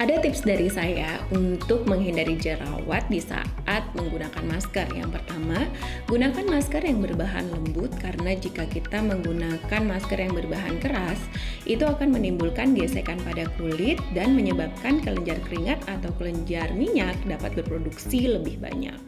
Ada tips dari saya untuk menghindari jerawat di saat menggunakan masker. Yang pertama, gunakan masker yang berbahan lembut karena jika kita menggunakan masker yang berbahan keras, itu akan menimbulkan gesekan pada kulit dan menyebabkan kelenjar keringat atau kelenjar minyak dapat berproduksi lebih banyak.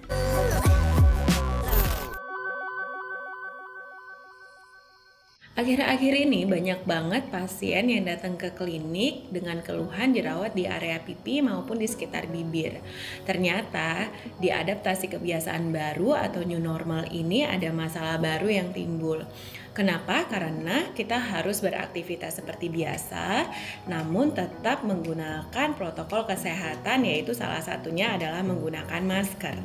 Akhir-akhir ini banyak banget pasien yang datang ke klinik dengan keluhan jerawat di area pipi maupun di sekitar bibir. Ternyata di adaptasi kebiasaan baru atau new normal ini ada masalah baru yang timbul. Kenapa? Karena kita harus beraktivitas seperti biasa, namun tetap menggunakan protokol kesehatan, yaitu salah satunya adalah menggunakan masker.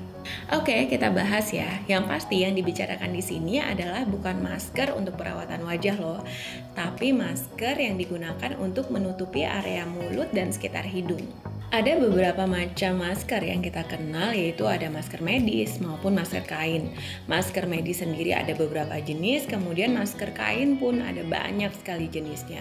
Oke, kita bahas ya. Yang pasti yang dibicarakan di sini adalah bukan masker untuk perawatan wajah loh, tapi masker yang digunakan untuk menutupi area mulut dan sekitar hidung. Ada beberapa macam masker yang kita kenal, yaitu ada masker medis maupun masker kain. Masker medis sendiri ada beberapa jenis, kemudian masker kain pun ada banyak sekali jenisnya.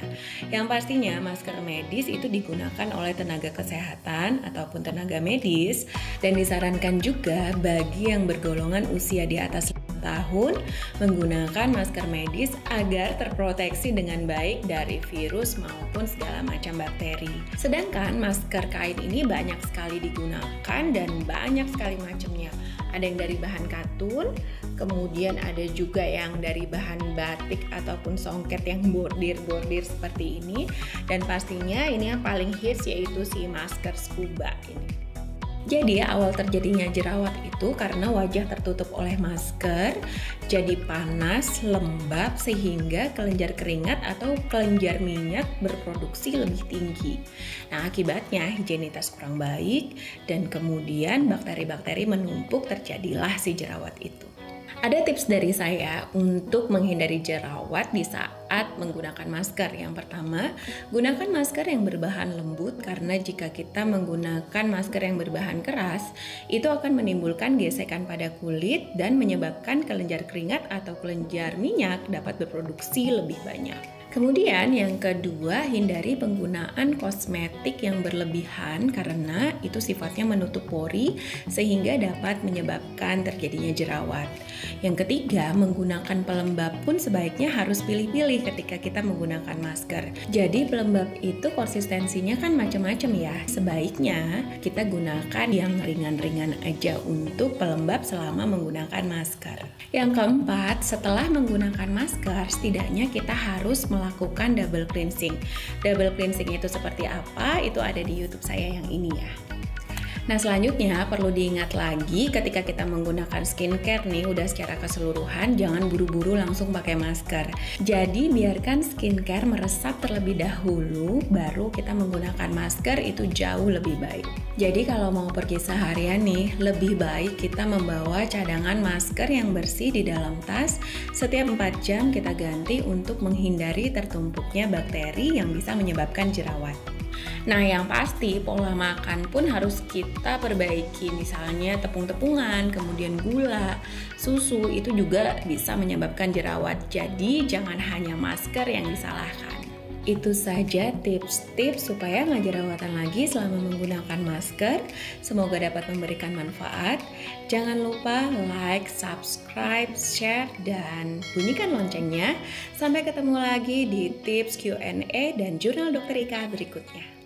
Yang pastinya masker medis itu digunakan oleh tenaga kesehatan ataupun tenaga medis dan disarankan juga bagi yang bergolongan usia di atas tahun menggunakan masker medis agar terproteksi dengan baik dari virus maupun segala macam bakteri. Sedangkan masker kain ini banyak sekali digunakan dan banyak sekali macamnya. Ada yang dari bahan katun, kemudian ada juga yang dari bahan batik ataupun songket yang bordir-bordir seperti ini, dan pastinya ini yang paling hits yaitu si masker scuba ini. Jadi awal terjadinya jerawat itu karena wajah tertutup oleh masker, jadi panas, lembab sehingga kelenjar keringat atau kelenjar minyak berproduksi lebih tinggi. Nah, akibatnya higienitas kurang baik dan kemudian bakteri-bakteri menumpuk, terjadilah si jerawat itu. Ada tips dari saya untuk menghindari jerawat di saat menggunakan masker. Yang pertama, gunakan masker yang berbahan lembut karena jika kita menggunakan masker yang berbahan keras, itu akan menimbulkan gesekan pada kulit dan menyebabkan kelenjar keringat atau kelenjar minyak dapat berproduksi lebih banyak. Kemudian yang kedua, hindari penggunaan kosmetik yang berlebihan karena itu sifatnya menutup pori sehingga dapat menyebabkan terjadinya jerawat. Yang ketiga, menggunakan pelembab pun sebaiknya harus pilih-pilih ketika kita menggunakan masker. Jadi pelembab itu konsistensinya kan macam-macam ya. Sebaiknya kita gunakan yang ringan-ringan aja untuk pelembab selama menggunakan masker. Yang keempat, setelah menggunakan masker, setidaknya kita harus melakukan double cleansing. Double cleansing itu seperti apa? Itu ada di YouTube saya yang ini ya. Nah, selanjutnya perlu diingat lagi ketika kita menggunakan skincare nih udah secara keseluruhan, jangan buru-buru langsung pakai masker. Jadi biarkan skincare meresap terlebih dahulu, baru kita menggunakan masker, itu jauh lebih baik. Jadi kalau mau pergi seharian nih, lebih baik kita membawa cadangan masker yang bersih di dalam tas. Setiap 4 jam kita ganti untuk menghindari tertumpuknya bakteri yang bisa menyebabkan jerawat. Nah, yang pasti pola makan pun harus kita perbaiki, misalnya tepung-tepungan, kemudian gula, susu itu juga bisa menyebabkan jerawat. Jadi jangan hanya masker yang disalahkan. Itu saja tips-tips supaya nggak jerawatan lagi selama menggunakan masker. Semoga dapat memberikan manfaat. Jangan lupa like, subscribe, share, dan bunyikan loncengnya. Sampai ketemu lagi di tips Q&A dan jurnal Dokter Ika berikutnya.